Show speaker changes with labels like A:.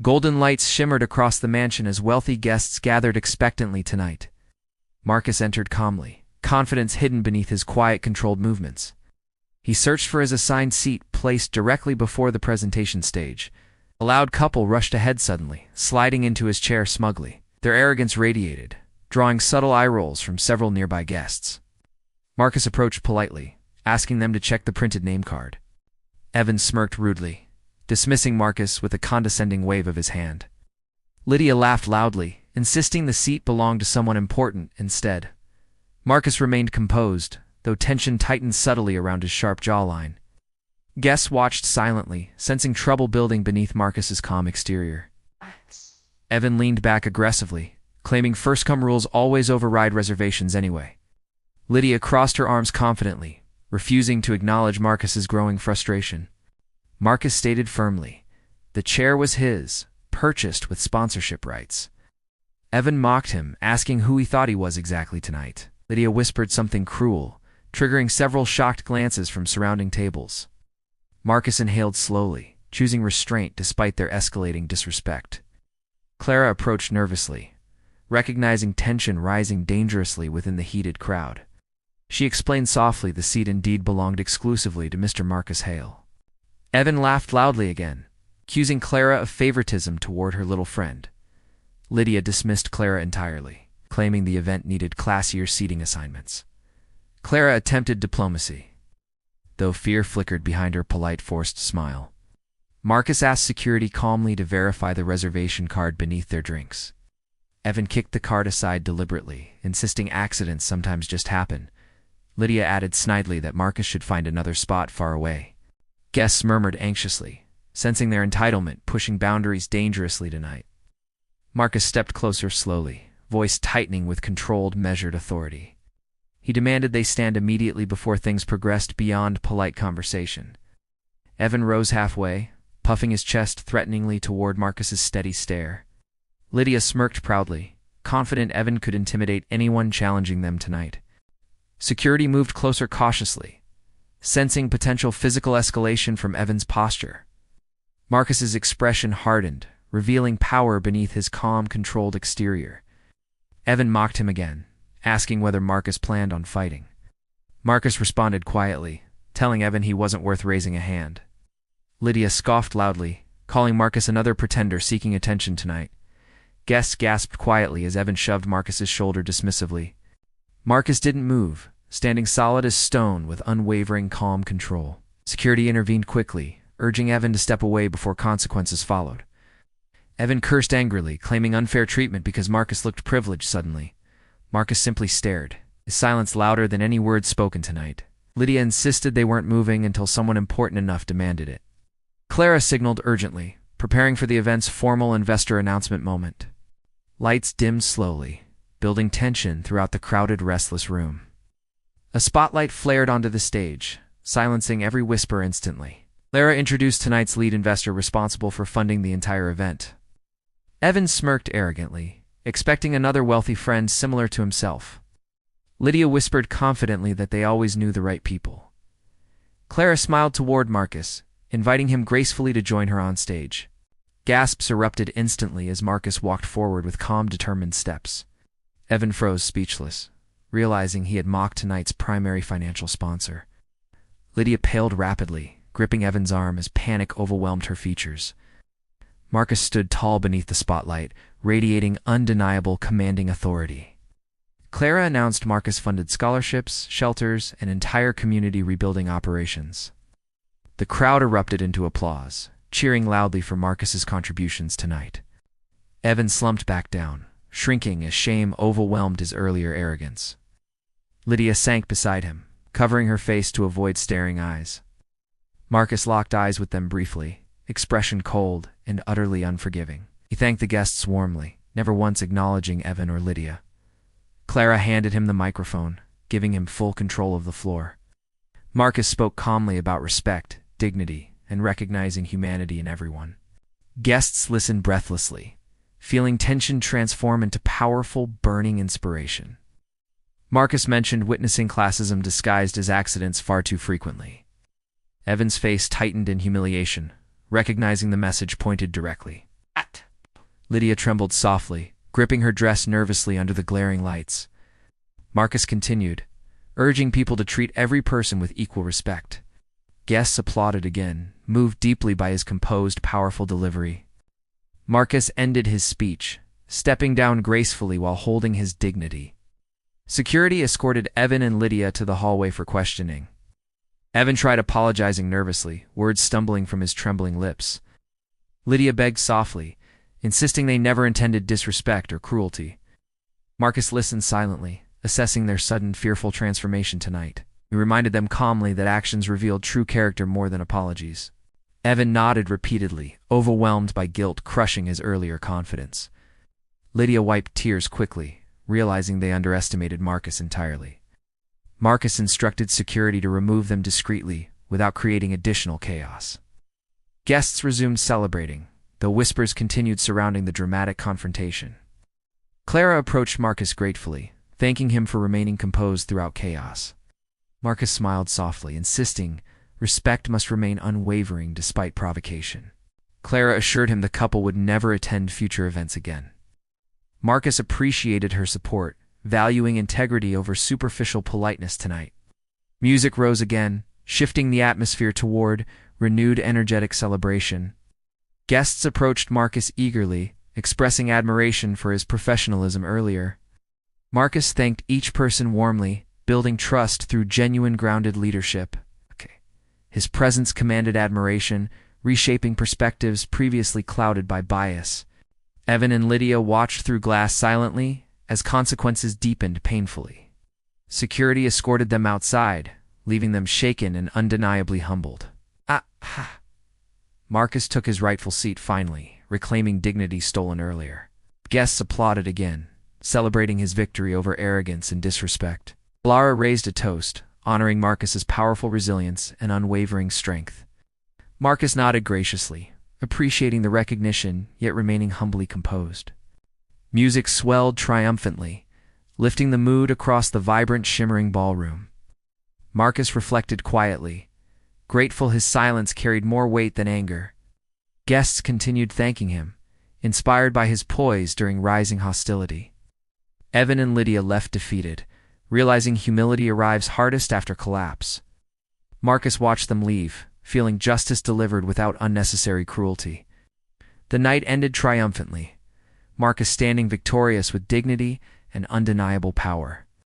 A: Golden lights shimmered across the mansion as wealthy guests gathered expectantly tonight. Marcus entered calmly, confidence hidden beneath his quiet, controlled movements. He searched for his assigned seat, placed directly before the presentation stage. A loud couple rushed ahead suddenly, sliding into his chair smugly. Their arrogance radiated, drawing subtle eye rolls from several nearby guests. Marcus approached politely, asking them to check the printed name card. Evan smirked rudely, dismissing Marcus with a condescending wave of his hand. Lydia laughed loudly, insisting the seat belonged to someone important instead. Marcus remained composed, though tension tightened subtly around his sharp jawline. Guests watched silently, sensing trouble building beneath Marcus's calm exterior. Evan leaned back aggressively, claiming first-come rules always override reservations anyway. Lydia crossed her arms confidently, refusing to acknowledge Marcus's growing frustration. Marcus stated firmly, the chair was his, purchased with sponsorship rights. Evan mocked him, asking who he thought he was exactly tonight. Lydia whispered something cruel, triggering several shocked glances from surrounding tables. Marcus inhaled slowly, choosing restraint despite their escalating disrespect. Clara approached nervously, recognizing tension rising dangerously within the heated crowd. She explained softly the seat indeed belonged exclusively to Mr. Marcus Hale. Evan laughed loudly again, accusing Clara of favoritism toward her little friend. Lydia dismissed Clara entirely, claiming the event needed classier seating assignments. Clara attempted diplomacy, though fear flickered behind her polite, forced smile. Marcus asked security calmly to verify the reservation card beneath their drinks. Evan kicked the card aside deliberately, insisting accidents sometimes just happen. Lydia added snidely that Marcus should find another spot far away. Guests murmured anxiously, sensing their entitlement pushing boundaries dangerously tonight. Marcus stepped closer slowly, voice tightening with controlled, measured authority. He demanded they stand immediately before things progressed beyond polite conversation. Evan rose halfway, puffing his chest threateningly toward Marcus's steady stare. Lydia smirked proudly, confident Evan could intimidate anyone challenging them tonight. Security moved closer cautiously, sensing potential physical escalation from Evan's posture. Marcus's expression hardened, revealing power beneath his calm, controlled exterior. Evan mocked him again, asking whether Marcus planned on fighting. Marcus responded quietly, telling Evan he wasn't worth raising a hand. Lydia scoffed loudly, calling Marcus another pretender seeking attention tonight. Guests gasped quietly as Evan shoved Marcus's shoulder dismissively. Marcus didn't move, standing solid as stone with unwavering calm control. Security intervened quickly, urging Evan to step away before consequences followed. Evan cursed angrily, claiming unfair treatment because Marcus looked privileged suddenly. Marcus simply stared, his silence louder than any words spoken tonight. Lydia insisted they weren't moving until someone important enough demanded it. Clara signaled urgently, preparing for the event's formal investor announcement moment. Lights dimmed slowly, building tension throughout the crowded, restless room. A spotlight flared onto the stage, silencing every whisper instantly. Clara introduced tonight's lead investor responsible for funding the entire event. Evan smirked arrogantly, expecting another wealthy friend similar to himself. Lydia whispered confidently that they always knew the right people. Clara smiled toward Marcus, inviting him gracefully to join her on stage. Gasps erupted instantly as Marcus walked forward with calm, determined steps. Evan froze speechless, realizing he had mocked tonight's primary financial sponsor. Lydia paled rapidly, gripping Evan's arm as panic overwhelmed her features. Marcus stood tall beneath the spotlight, radiating undeniable, commanding authority. Clara announced Marcus funded scholarships, shelters, and entire community rebuilding operations. The crowd erupted into applause, cheering loudly for Marcus's contributions tonight. Evan slumped back down, shrinking as shame overwhelmed his earlier arrogance. Lydia sank beside him, covering her face to avoid staring eyes. Marcus locked eyes with them briefly, expression cold and utterly unforgiving. He thanked the guests warmly, never once acknowledging Evan or Lydia. Clara handed him the microphone, giving him full control of the floor. Marcus spoke calmly about respect, dignity, and recognizing humanity in everyone. Guests listened breathlessly, feeling tension transform into powerful, burning inspiration. Marcus mentioned witnessing classism disguised as accidents far too frequently. Evan's face tightened in humiliation, recognizing the message pointed directly at Lydia trembled softly, gripping her dress nervously under the glaring lights. Marcus continued, urging people to treat every person with equal respect. Guests applauded again, moved deeply by his composed, powerful delivery. Marcus ended his speech, stepping down gracefully while holding his dignity. Security escorted Evan and Lydia to the hallway for questioning. Evan tried apologizing nervously, words stumbling from his trembling lips. Lydia begged softly, insisting they never intended disrespect or cruelty. Marcus listened silently, assessing their sudden, fearful transformation tonight. He reminded them calmly that actions revealed true character more than apologies. Evan nodded repeatedly, overwhelmed by guilt crushing his earlier confidence. Lydia wiped tears quickly, realizing they underestimated Marcus entirely. Marcus instructed security to remove them discreetly, without creating additional chaos. Guests resumed celebrating, though whispers continued surrounding the dramatic confrontation. Clara approached Marcus gratefully, thanking him for remaining composed throughout chaos. Marcus smiled softly, insisting respect must remain unwavering despite provocation. Clara assured him the couple would never attend future events again. Marcus appreciated her support, valuing integrity over superficial politeness tonight. Music rose again, shifting the atmosphere toward renewed energetic celebration. Guests approached Marcus eagerly, expressing admiration for his professionalism earlier. Marcus thanked each person warmly, building trust through genuine grounded leadership. His presence commanded admiration, reshaping perspectives previously clouded by bias. Evan and Lydia watched through glass silently, as consequences deepened painfully. Security escorted them outside, leaving them shaken and undeniably humbled. Marcus took his rightful seat finally, reclaiming dignity stolen earlier. Guests applauded again, celebrating his victory over arrogance and disrespect. Clara raised a toast, honoring Marcus's powerful resilience and unwavering strength. Marcus nodded graciously, appreciating the recognition, yet remaining humbly composed. Music swelled triumphantly, lifting the mood across the vibrant, shimmering ballroom. Marcus reflected quietly, grateful his silence carried more weight than anger. Guests continued thanking him, inspired by his poise during rising hostility. Evan and Lydia left defeated, realizing humility arrives hardest after collapse. Marcus watched them leave, feeling justice delivered without unnecessary cruelty. The night ended triumphantly, Marcus standing victorious with dignity and undeniable power.